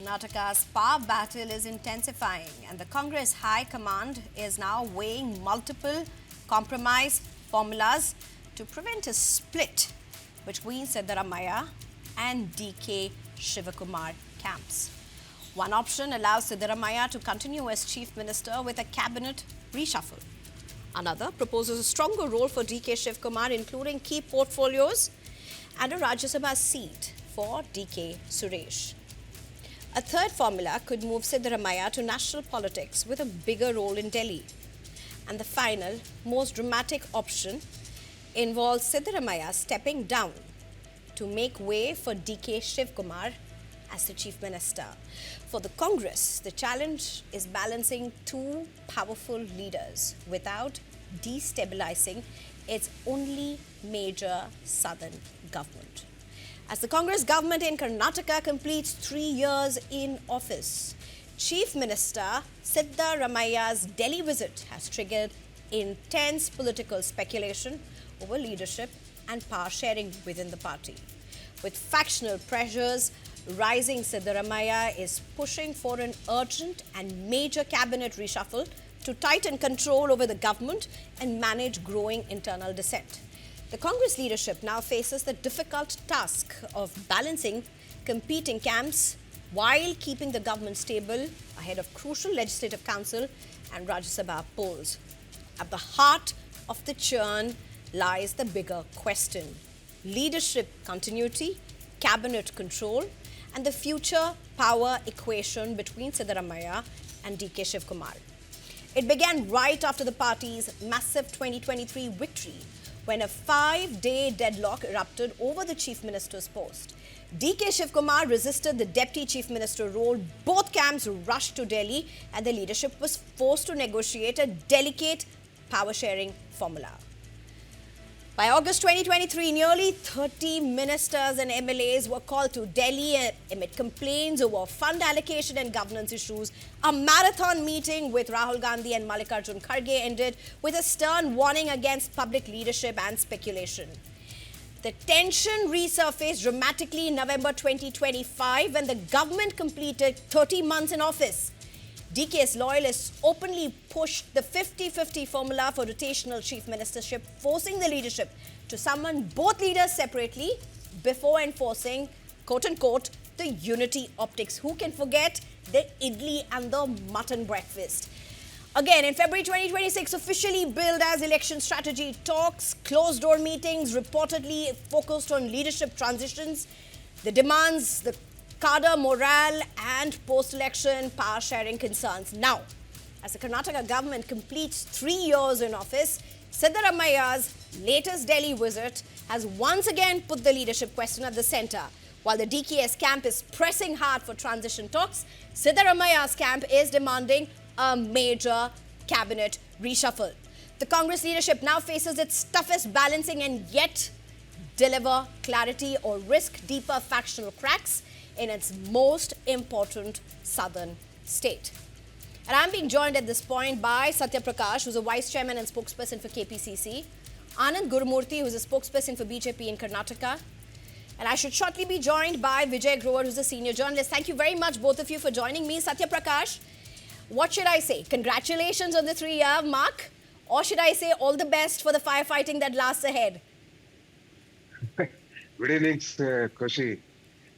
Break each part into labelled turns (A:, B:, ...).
A: Karnataka's power battle is intensifying, and the Congress High Command is now weighing multiple compromise formulas to prevent a split between Siddaramaiah and DK Shivakumar camps. One option allows Siddaramaiah to continue as Chief Minister with a cabinet reshuffle. Another proposes a stronger role for DK Shivakumar, including key portfolios and a Rajya Sabha seat for DK Suresh. A third formula could move Siddaramaiah to national politics with a bigger role in Delhi. And the final, most dramatic option involves Siddaramaiah stepping down to make way for DK Shivakumar as the Chief Minister. For the Congress, the challenge is balancing two powerful leaders without destabilizing its only major southern government. As the Congress government in Karnataka completes 3 years in office, Chief Minister Siddaramaiah's Delhi visit has triggered intense political speculation over leadership and power sharing within the party. With factional pressures rising, Siddaramaiah is pushing for an urgent and major cabinet reshuffle to tighten control over the government and manage growing internal dissent. The Congress leadership now faces the difficult task of balancing competing camps while keeping the government stable ahead of crucial Legislative Council and Rajya Sabha polls. At the heart of the churn lies the bigger question: leadership continuity, cabinet control, and the future power equation between Siddaramaiah and DK Shivakumar. It began right after the party's massive 2023 victory, when a 5-day deadlock erupted over the Chief Minister's post. DK Shivakumar resisted the Deputy Chief Minister role. Both camps rushed to Delhi, and the leadership was forced to negotiate a delicate power-sharing formula. By August 2023, nearly 30 ministers and MLAs were called to Delhi amid complaints over fund allocation and governance issues. A marathon meeting with Rahul, Gandhi and Mallikarjun Kharge ended with a stern warning against public leadership and speculation. The tension resurfaced dramatically in November 2025 when the government completed 30 months in office. DK's loyalists openly pushed the 50-50 formula for rotational chief ministership, forcing the leadership to summon both leaders separately before enforcing, quote-unquote, the unity optics. Who can forget the idli and the mutton breakfast? Again, in February 2026, officially billed as election strategy talks, closed-door meetings reportedly focused on leadership transitions, the demands, the cadre morale and post-election power-sharing concerns. Now, as the Karnataka government completes 3 years in office, Siddaramaiah's latest Delhi visit has once again put the leadership question at the centre. While the DKS camp is pressing hard for transition talks, Siddaramaiah's camp is demanding a major cabinet reshuffle. The Congress leadership now faces its toughest balancing and yet deliver clarity or risk deeper factional cracks in its most important southern state. And I'm being joined at this point by Satya Prakash, who's a vice chairman and spokesperson for KPCC, Anand Gurumurthy, who's a spokesperson for BJP in Karnataka, and I should shortly be joined by Vijay Grover, who's a senior journalist. Thank you very much, both of you, for joining me. Satya Prakash, what should I say? Congratulations on the 3-year mark, or should I say all the best for the firefighting that lasts ahead?
B: Good evening, Koshi.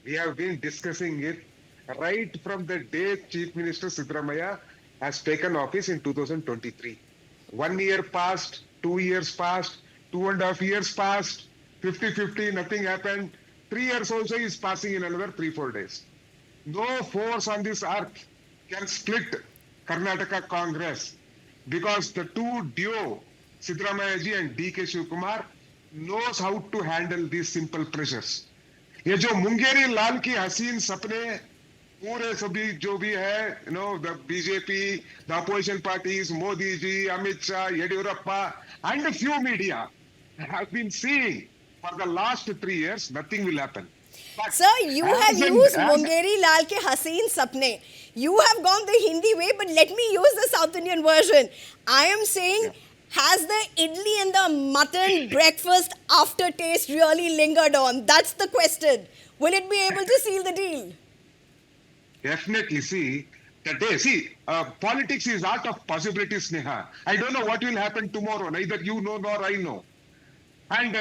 B: We have been discussing it right from the day Chief Minister Siddaramaiah has taken office in 2023. 1 year passed, 2 years passed, 2.5 years passed, 50-50, nothing happened. 3 years also is passing in another 3-4 days. No force on this earth can split Karnataka Congress because the two duo, Siddaramaiah ji and DK Shivakumar, knows how to handle these simple pressures. ये जो मुंगेरी लाल की हसीन सपने पूरे सभी जो भी है, the BJP, the opposition parties, Modi ji, Amit Shah, Yediyurappa, and a few media have been seeing for the last 3 years, nothing will happen.
A: But sir, you have used Mungeri Lal ke Haseen Sapne. You have gone the Hindi way, but let me use the South Indian version. I am saying, has the idli and the mutton breakfast aftertaste really lingered on? That's the question. Will it be able to seal the deal?
B: Definitely. Politics is art of possibilities, Neha. I don't know what will happen tomorrow. Neither you know nor I know. And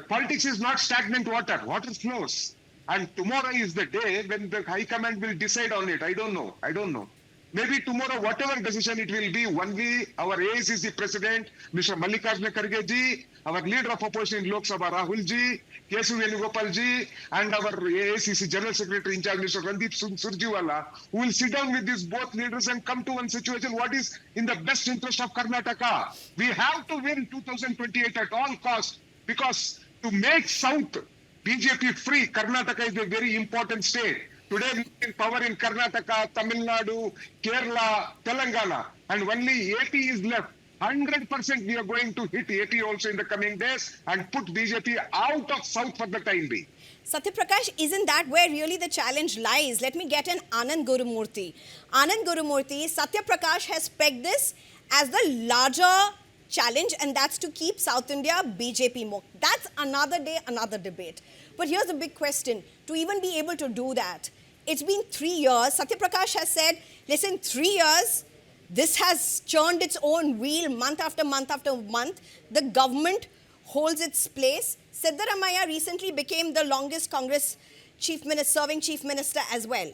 B: politics is not stagnant water. Water flows. And tomorrow is the day when the High Command will decide on it. I don't know. I don't know. Maybe tomorrow, whatever decision it will be, only our AICC President, Mr. Mallikarjun Kharge ji, our leader of opposition in Lok Sabha, Rahul ji, Kesu Venugopal ji, and our AICC General Secretary in charge, Mr. Randeep Surjewala, who will sit down with these both leaders and come to one situation what is in the best interest of Karnataka. We have to win 2028 at all costs because to make South BJP free, Karnataka is a very important state. Today we are in power in Karnataka, Tamil Nadu, Kerala, Telangana, and only AP is left. 100% we are going to hit AP also in the coming days and put BJP out of South for the time being.
A: Satyaprakash, isn't that where really the challenge lies? Let me get an Anand Gurumurthy. Anand Gurumurthy, Satyaprakash has pegged this as the larger challenge, and that's to keep South India BJP more. That's another day, another debate. But here's the big question. To even be able to do that, it's been 3 years. Satyaprakash has said, listen, 3 years, this has churned its own wheel month after month after month. The government holds its place. Siddaramaiah recently became the longest Congress serving chief minister as well.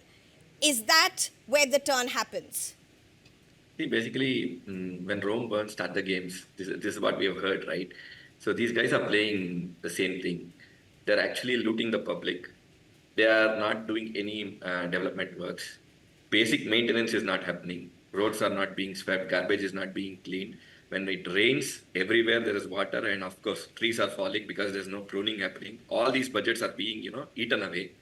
A: Is that where the turn happens?
C: See, basically, when Rome burns, start the games. This is what we have heard, right? So these guys are playing the same thing. They're actually looting the public. They are not doing any development works. Basic maintenance is not happening. Roads are not being swept. Garbage is not being cleaned. When it rains, everywhere there is water, and of course, trees are falling because there's no pruning happening. All these budgets are being, eaten away.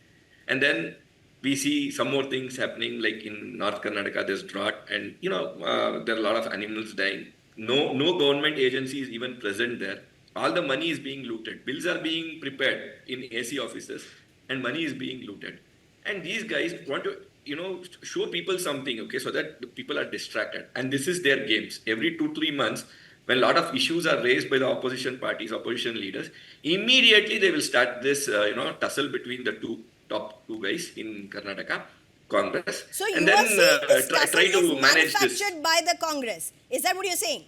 C: And then we see some more things happening, like in North Karnataka, there's drought, and there are a lot of animals dying. No government agency is even present there. All the money is being looted. Bills are being prepared in AC offices, and money is being looted. And these guys want to, show people something, okay, so that the people are distracted. And this is their games. Every 2-3 months, when a lot of issues are raised by the opposition parties, opposition leaders, immediately they will start this, tussle between the top two guys in Karnataka Congress.
A: So you are saying this tussle is manufactured by the Congress. Is that what you're saying?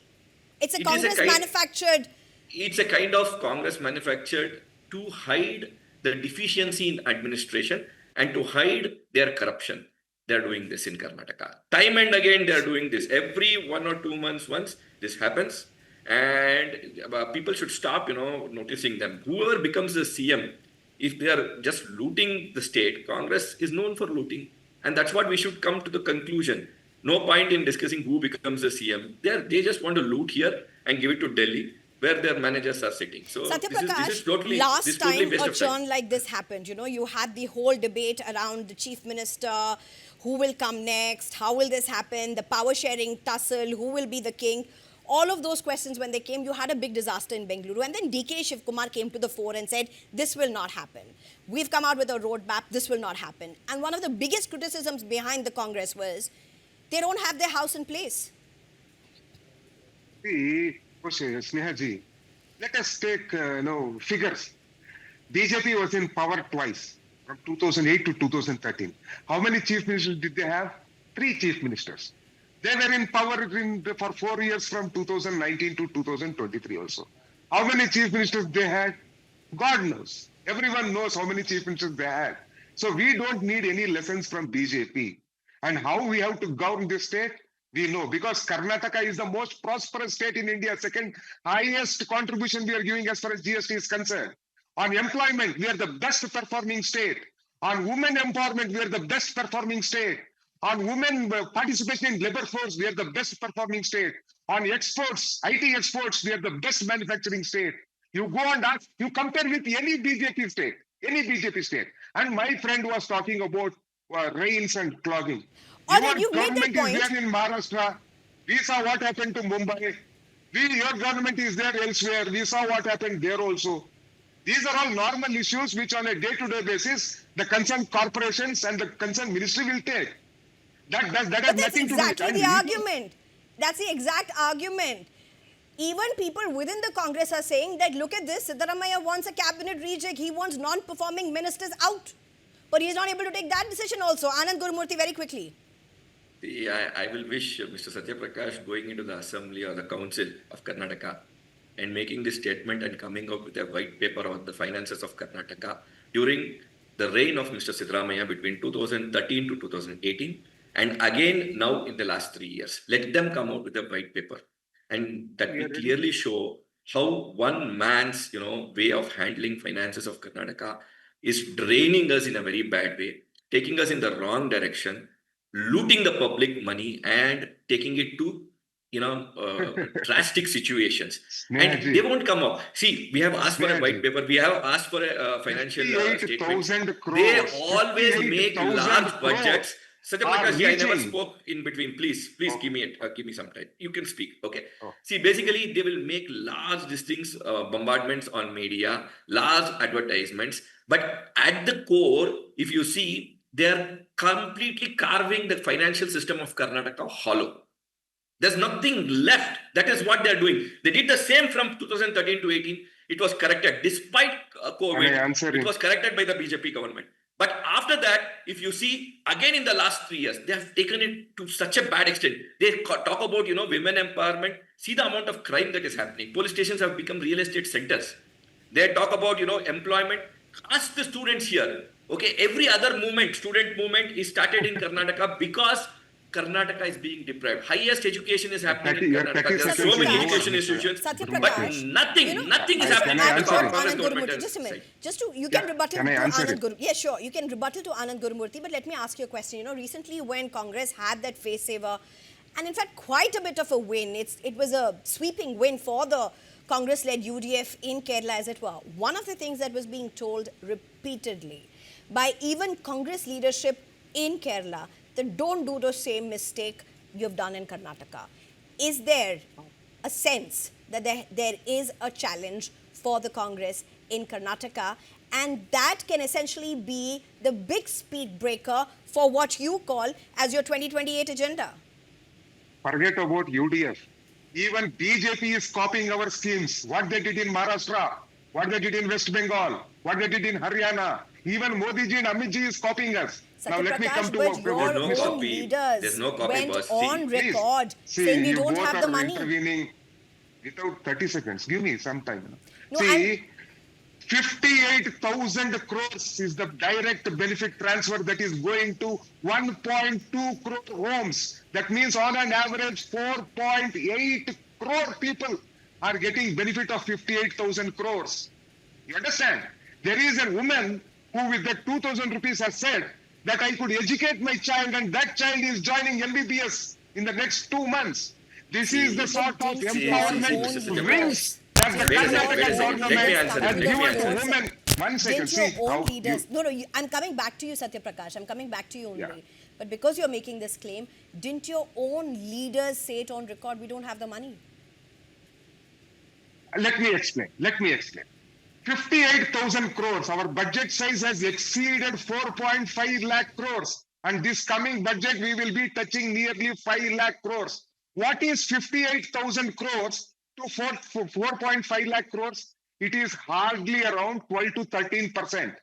A: It's a Congress manufactured.
C: It's a kind of Congress manufactured to hide the deficiency in administration and to hide their corruption. They're doing this in Karnataka. Time and again, they're doing this. Every 1 or 2 months once this happens. And people should stop, noticing them. Whoever becomes the CM, if they are just looting the state, Congress is known for looting. And that's what we should come to the conclusion. No point in discussing who becomes the CM. They just want to loot here and give it to Delhi, where their managers are sitting. So
A: Satyaprakash,
C: this is totally
A: last time a
C: churn
A: churn like this happened, you had the whole debate around the chief minister, who will come next, how will this happen, the power sharing tussle, who will be the king. All of those questions, when they came, you had a big disaster in Bengaluru. And then DK Shivakumar came to the fore and said, this will not happen. We've come out with a roadmap, this will not happen. And one of the biggest criticisms behind the Congress was, they don't have their house in place.
B: See, Sneha ji, let us take figures. BJP was in power twice, from 2008 to 2013. How many chief ministers did they have? 3 chief ministers. They were in power for 4 years from 2019 to 2023 also. How many chief ministers they had? God knows. Everyone knows how many chief ministers they had. So we don't need any lessons from BJP. And how we have to govern this state, we know. Because Karnataka is the most prosperous state in India. Second highest contribution we are giving as far as GST is concerned. On employment, we are the best performing state. On women empowerment, we are the best performing state. On women participation in labor force, we are the best performing state. On exports, IT exports, we are the best manufacturing state. You go and ask, you compare with any BJP state. And my friend was talking about rains and clogging.
A: All right, you made that point.
B: Is there in Maharashtra. We saw what happened to Mumbai. Your government is there elsewhere. We saw what happened there also. These are all normal issues which on a day-to-day basis, the concerned corporations and the concerned ministry will take. That has nothing to do with it.
A: That's exactly the argument. That's the exact argument. Even people within the Congress are saying that, look at this, Siddaramaiah wants a cabinet rejig. He wants non-performing ministers out. but he is not able to take that decision also. Anand Gurumurthy, very quickly.
C: See, I will wish Mr. Satya Prakash going into the assembly or the council of Karnataka and making this statement and coming up with a white paper on the finances of Karnataka during the reign of Mr. Siddaramaiah between 2013 to 2018 and again now in the last 3 years. Let them come out with a white paper and that will clearly show how one man's way of handling finances of Karnataka is draining us in a very bad way, taking us in the wrong direction, looting the public money and taking it to drastic situations. And they won't come up. See, we have asked for a white paper, we have asked for a financial statement. They always make large budgets. Satya Prakash, I never spoke in between. Please give me some time. You can speak. Okay. See, basically, they will make large bombardments on media, large advertisements. But at the core, if you see, they're completely carving the financial system of Karnataka hollow. There's nothing left. That is what they're doing. They did the same from 2013 to 18. It was corrected. Despite COVID, it was corrected by the BJP government. But after that, if you see, again in the last 3 years, they have taken it to such a bad extent. They talk about, women empowerment. See the amount of crime that is happening. Police stations have become real estate centers. They talk about, employment. Ask the students here. Okay, every other student movement is started in Karnataka because Karnataka is being deprived. Highest education is happening in Karnataka. There are so many education institutions, but nothing is happening at the Congress government.
A: Just a minute. You can rebuttal to Anand Gurumurthy. Yeah, sure. You can rebuttal to Anand Gurumurthy, but let me ask you a question. Recently when Congress had that face saver, and in fact quite a bit of a win, it was a sweeping win for the Congress-led UDF in Kerala, as it were. One of the things that was being told repeatedly by even Congress leadership in Kerala, that don't do the same mistake you've done in Karnataka. Is there a sense that there is a challenge for the Congress in Karnataka, and that can essentially be the big speed breaker for what you call as your 2028 agenda?
B: Forget about UDF. Even BJP is copying our schemes. What they did in Maharashtra, what they did in West Bengal, what they did in Haryana. Even Modi ji and Amit ji is copying us. Now let me come to
A: but your own leaders went on record saying we don't have the money.
B: Intervening without 30 seconds. Give me some time.
A: No,
B: see, 58,000 crores is the direct benefit transfer that is going to 1.2 crore homes. That means on an average 4.8 crore people are getting benefit of 58,000 crores. You understand? There is a woman who with that 2,000 rupees has said that I could educate my child and that child is joining MBBS in the next 2 months. This is the sort of empowerment rings that the Karnataka government has given to women. 1 second.
A: Didn't your own leaders... No, I'm coming back to you, Satya Prakash. I'm coming back to you only. Yeah. But because you're making this claim, didn't your own leaders say it on record, we don't have the money?
B: Let me explain. 58,000 crores. Our budget size has exceeded 4.5 lakh crores. And this coming budget, we will be touching nearly 5 lakh crores. What is 58,000 crores to 4.5 lakh crores? It is hardly around 12 to 13%.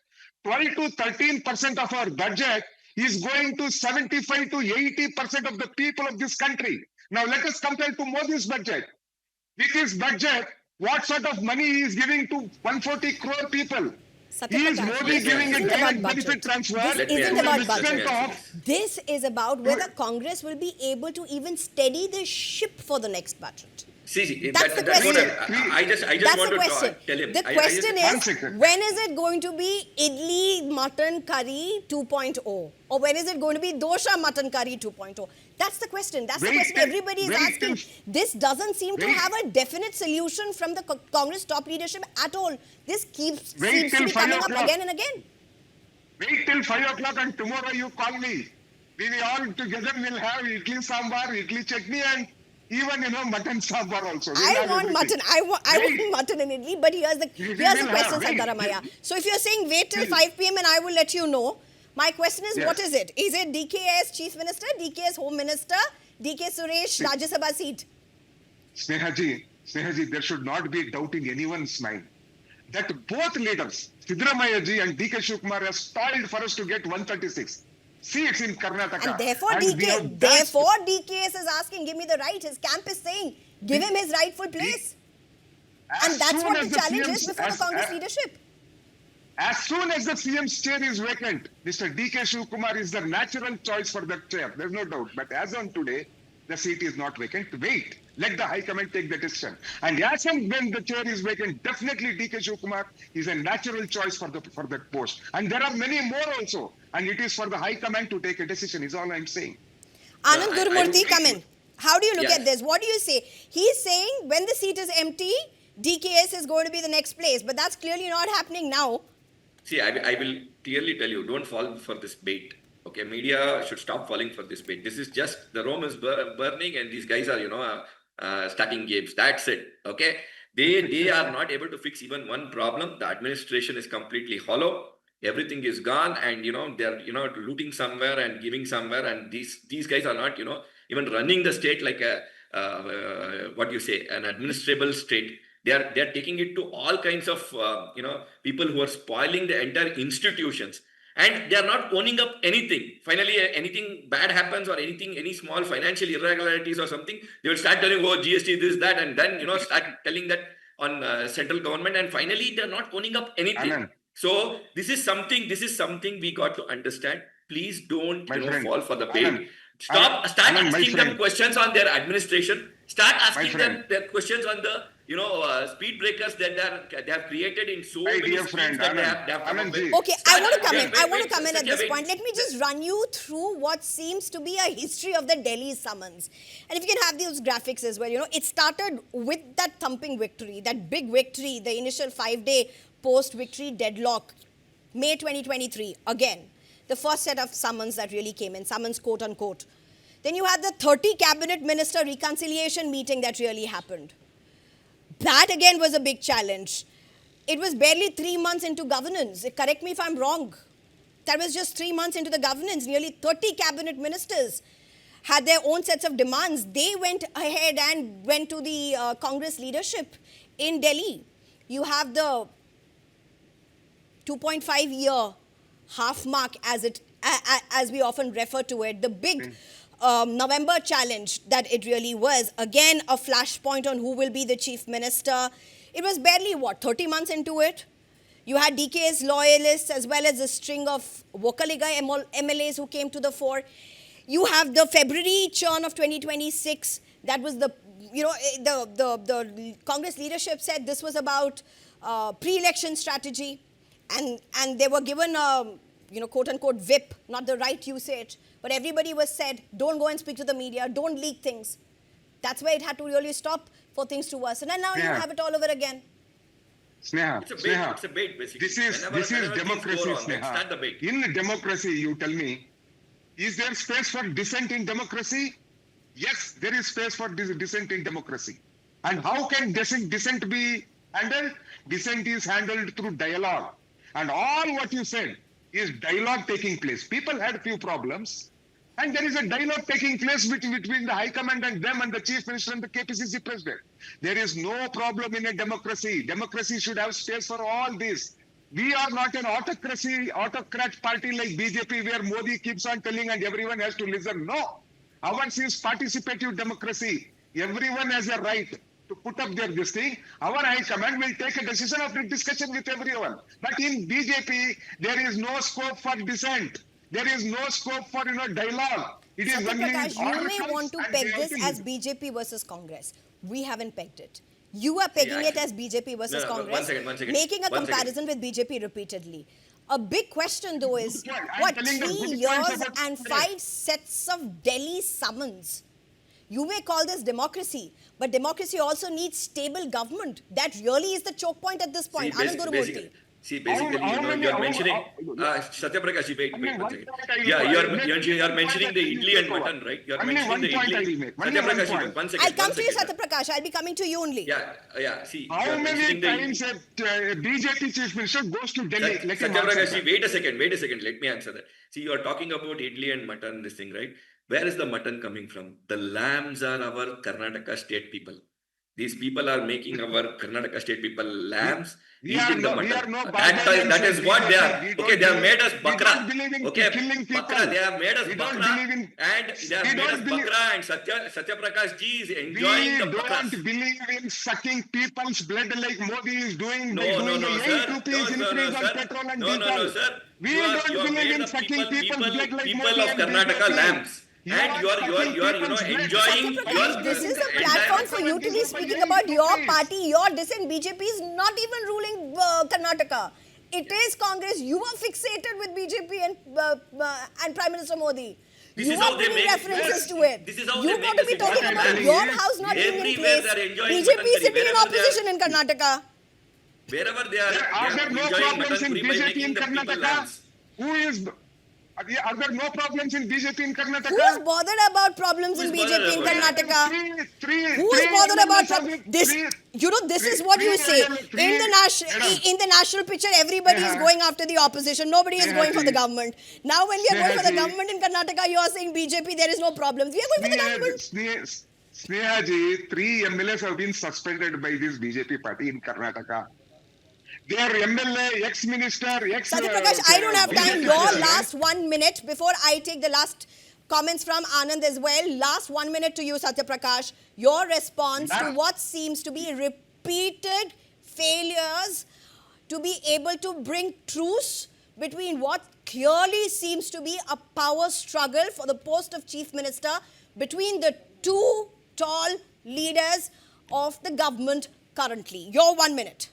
B: 12 to 13% of our budget is going to 75 to 80% of the people of this country. Now let us compare to Modi's budget. With his budget, what sort of money he is giving to 140 crore people? He is Modi giving a direct benefit transfer.
A: This isn't about budget. This is about whether Congress will be able to even steady the ship for the next budget.
C: See,
A: that's the question.
C: I just want to tell him.
A: The question is, when is it going to be idli mutton curry 2.0? Or when is it going to be dosha mutton curry 2.0? That's the question. That's the question everybody is asking. This doesn't seem to have a definite solution from the Congress top leadership at all. This seems to be coming up again and again.
B: Wait till 5 o'clock and tomorrow you call me. We all together will have idli sambar, idli chutney and even, mutton sambar also.
A: I want mutton. I want mutton and idli. But here's the question, Siddaramaiah. So if you're saying wait till 5 p.m. and I will let you know, my question is, what is it? Is it DK as Chief Minister, DK as Home Minister, DK Suresh, Rajya Sabha seat?
B: Snehaji, there should not be doubt in anyone's mind that both leaders, Siddaramaiah ji and DK Shivakumar has toiled for us to get 136 seats in Karnataka.
A: And therefore,
B: we have danced.
A: DKS is asking, give me the right. His camp is saying, give him his rightful place.
B: As
A: And that's
B: soon
A: what
B: as
A: the challenge is before the Congress leadership.
B: As soon as the CM's chair is vacant, Mr. DK Shivakumar is the natural choice for that chair. There's no doubt. But as on today, the seat is not vacant. Wait. Let the High Command take the decision. And as and when the chair is vacant, definitely DK Shivakumar is a natural choice for that post. And there are many more also. And it is for the High Command to take a decision, is all I'm saying.
A: Anand Gurumurthy, come in. How do you look
C: Yes.
A: at this? What do you say? He's saying when the seat is empty, DKS is going to be the next place. But that's clearly not happening now.
C: See, I will clearly tell you, don't fall for this bait. Okay, media should stop falling for this bait. This is just, the Rome is burning and these guys are, starting games. That's it. Okay, they are not able to fix even one problem. The administration is completely hollow. Everything is gone, and they're looting somewhere and giving somewhere, and these guys are not even running the state like a what you say, an administrable state. They're taking it to all kinds of people who are spoiling the entire institutions, and they are not owning up anything. Finally, anything bad happens or any small financial irregularities or something, they will start telling, oh, GST this, that, and then start telling that on central government, and finally they're not owning up anything.
B: Anand.
C: So this is something we got to understand. Please don't
B: My friend,
C: fall for the bait.
B: Anand,
C: Start
B: Anand, my
C: asking them
B: friend.
C: questions on their administration. Start asking them
B: friend.
C: their questions on the speed breakers that they have created in so
B: My
C: many
B: dear
C: schemes
B: friend,
C: that they
B: Anand,
C: have come up
B: Anand
C: with.
B: ji.
A: Okay, I want to come in.
C: Wait,
A: I want to
C: wait,
A: come in at
C: Satya,
A: this
C: wait.
A: point. Let me just run you through what seems to be a history of the Delhi summons. And if you can have these graphics as well, it started with that thumping victory, that big victory, the initial 5-day post-victory deadlock, May 2023, again. The first set of summons that really came in, summons quote unquote. Then you had the 30 cabinet minister reconciliation meeting that really happened. That again was a big challenge. It was barely 3 months into governance. Correct me if I'm wrong. That was just 3 months into the governance. Nearly 30 cabinet ministers had their own sets of demands. They went ahead and went to the Congress leadership in Delhi. You have the 2.5-year half mark, as we often refer to it, the big November challenge that it really was. Again, a flashpoint on who will be the chief minister. It was barely, 30 months into it? You had DK's loyalists as well as a string of Vokaliga MLAs who came to the fore. You have the February churn of 2026. That was the Congress leadership said this was about pre-election strategy. And they were given a, quote unquote whip, not the right usage, but everybody was said, don't go and speak to the media, don't leak things. That's where it had to really stop for things to worsen. And now you have it all over again.
B: Sneha,
C: It's a bait, basically.
B: This is
C: Whenever
B: democracy,
C: things go wrong,
B: Sneha.
C: start the bait.
B: In democracy, you tell me, is there space for dissent in democracy? Yes, there is space for dissent in democracy. And how can dissent be handled? Dissent is handled through dialogue. And all what you said is dialogue taking place. People had few problems, and there is a dialogue taking place between the High Command and them and the Chief Minister and the KPCC President. There is no problem in a democracy. Democracy should have space for all this. We are not an autocrat party like BJP where Modi keeps on telling and everyone has to listen. No. Ours is participative democracy. Everyone has a right to put up this thing. Our High Command will take a decision after discussion with everyone. But in BJP, there is no scope for dissent. There is no scope for dialogue. It is only
A: Prakash, you may
B: order
A: want to
B: and
A: peg
B: they
A: this
B: have to
A: as BJP versus Congress. We haven't pegged it. You are pegging it as BJP versus
C: No,
A: Congress,
C: one second.
A: making a
C: One
A: comparison with BJP repeatedly. A big question though is,
B: Good point. I'm
A: what,
B: telling the
A: 3
B: good points
A: years
B: about
A: and
B: Congress.
A: 5 sets of Delhi summons? You may call this democracy, but democracy also needs stable government. That really is the choke point at this point. Anand Gurumurthy.
C: Basically, you're mentioning Satya Prakash. Wait
B: Only
C: 1
B: one
C: second.
B: point I will
C: Yeah,
B: make.
C: you're mentioning the
B: Only
C: idli and
B: one
C: mutton, right? You're
B: Only
C: mentioning the
B: one point I will
C: idli.
B: make.
C: Satya
B: Only one
C: Prakash,
B: point.
C: 1 second.
A: I'll come to you,
C: 1 second.
A: Satya Prakash. I'll be coming to you only.
C: Yeah. See,
B: How
C: you're
B: many
C: mentioning the
B: times a BJP Chief Minister goes to Delhi? Let him
C: Satya
B: answer
C: Prakash,
B: that.
C: wait a second. Let me answer that. See, you're talking about idli and mutton, this thing, right? Where is the mutton coming from? The lambs are our Karnataka state people. These people are making our Karnataka state people lambs,
B: We are
C: eating the
B: no
C: mutton.
B: barbarians
C: That
B: in
C: is what they
B: BJP.
C: are.
B: We
C: Okay,
B: don't
C: they have
B: believe-
C: made us
B: we
C: bakra.
B: don't believe in
C: Okay,
B: killing people.
C: bakra. They have made us
B: We don't
C: bakra,
B: believe in-
C: and they have
B: we
C: made us
B: don't believe-
C: bakra, and Satya Prakash ji is enjoying the
B: We
C: bakras.
B: don't believe in sucking people's blood like Modi is doing by
C: No,
B: doing
C: no,
B: the
C: sir.
B: 8 rupees increase on
C: Sir.
B: petrol and
C: No,
B: diesel.
C: sir.
B: We
C: You
B: don't
C: have
B: believe
C: made
B: in
C: the
B: sucking people's blood like
C: people
B: Modi
C: of
B: and
C: Karnataka
B: BJP.
C: lambs.
B: You
C: And
B: are
C: you are
B: sucking
C: enjoying,
B: people's blood.
C: enjoying.
A: Satyaprakash, this is a
C: entire-
A: platform for you to be speaking about your party, your dissent. BJP is not even ruling Karnataka. It is Congress. You are fixated with BJP and Prime Minister Modi.
C: This
A: You
C: is
A: are
C: how they
A: giving
C: make-
A: references
C: yes,
A: to it.
C: this is how
A: You
C: they
A: got
C: make
A: to
C: us
A: be talking
C: important.
A: about your house not being in
C: Everywhere
A: place.
C: they are enjoying
A: BJP
C: mutton
A: is
C: curry.
A: sitting in
C: Wherever they are-
A: opposition in Karnataka.
C: Wherever they are,
B: Are there no
C: enjoying
B: problems
C: mutton
B: in
C: curry by
B: BJP in
C: making the people
B: Karnataka?
C: lambs.
B: Who is? Are there no problems in BJP in Karnataka?
A: Who's bothered about problems in
C: Who's bothered
A: BJP in
C: about it?
A: Karnataka? Who is bothered about this? This is what you say. In the national picture, everybody is going after the opposition. Nobody is going for the government. Now, when we are going for the government in Karnataka, you are saying BJP, there is no problems. We are going for the government.
B: Snehaji, 3 MLAs have been suspended by this BJP party in Karnataka. Their MLA, ex-minister,
A: Satyaprakash, I don't have time. Your last 1 minute before I take the last comments from Anand as well. Last 1 minute to you, Satyaprakash. Your response to what seems to be repeated failures to be able to bring truce between what clearly seems to be a power struggle for the post of Chief Minister between the two tall leaders of the government currently. Your 1 minute.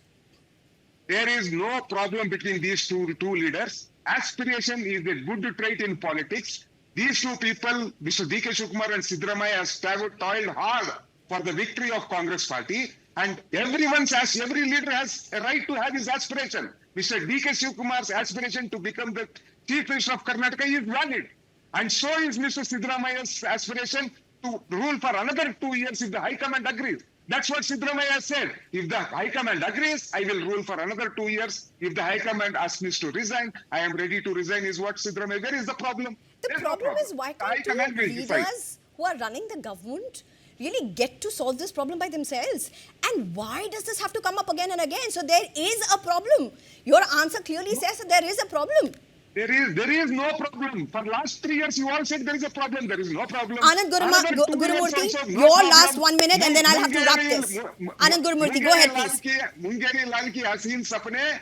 B: There is no problem between these two leaders. Aspiration is a good trait in politics. These two people, Mr. D.K. Shivakumar and Siddaramaiah, have toiled hard for the victory of Congress party. And every leader has a right to have his aspiration. Mr. D.K. Shivakumar's aspiration to become the Chief Minister of Karnataka is valid. And so is Mr. Siddaramaiah's aspiration to rule for another 2 years if the High Command agrees. That's what Siddaramaiah said. If the High Command agrees, I will rule for another 2 years. If the High Command asks me to resign, I am ready to resign is what Siddaramaiah. Where is the problem?
A: The problem is, why
B: High
A: can't
B: Command
A: two
B: will decide.
A: leaders who are running the government really get to solve this problem by themselves? And why does this have to come up again and again? So there is a problem. Your answer clearly says that there is a problem.
B: There is no problem. For last 3 years, you all said there is a problem. There is no problem.
A: Anand
B: Another 2 years
A: Gurumurthy,
B: also, no
A: your
B: problem.
A: last 1 minute and then I'll have to wrap this. Anand Gurumurthy, go ahead please.
B: Mungeri Lal ki hasin sapne.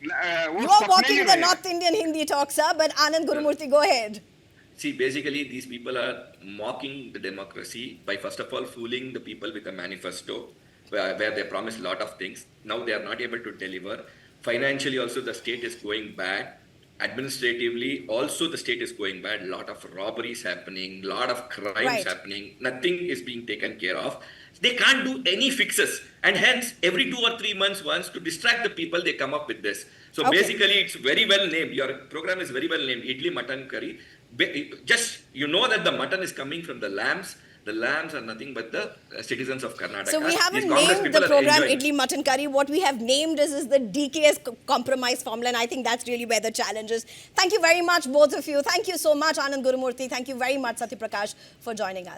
A: You are walking the North Indian Hindi talk, sir, but Anand Gurumurthy, go ahead.
C: See, basically, these people are mocking the democracy by, first of all, fooling the people with a manifesto where they promise a lot of things. Now they are not able to deliver. Financially, also, the state is going bad. Administratively, also, the state is going bad. A lot of robberies happening, a lot of crimes happening. Nothing is being taken care of. They can't do any fixes. And hence, every 2 or 3 months once, to distract the people, they come up with this. So basically, it's very well named. Your program is very well named, Idli Mutton Curry. Just, you know that the mutton is coming from the lambs. The lambs are nothing but the citizens of Karnataka.
A: So we haven't named the program Idli Mutton Curry. What we have named is the DKS compromise formula, and I think that's really where the challenge is. Thank you very much, both of you. Thank you so much, Anand Gurumurthy. Thank you very much, Satyaprakash, for joining us.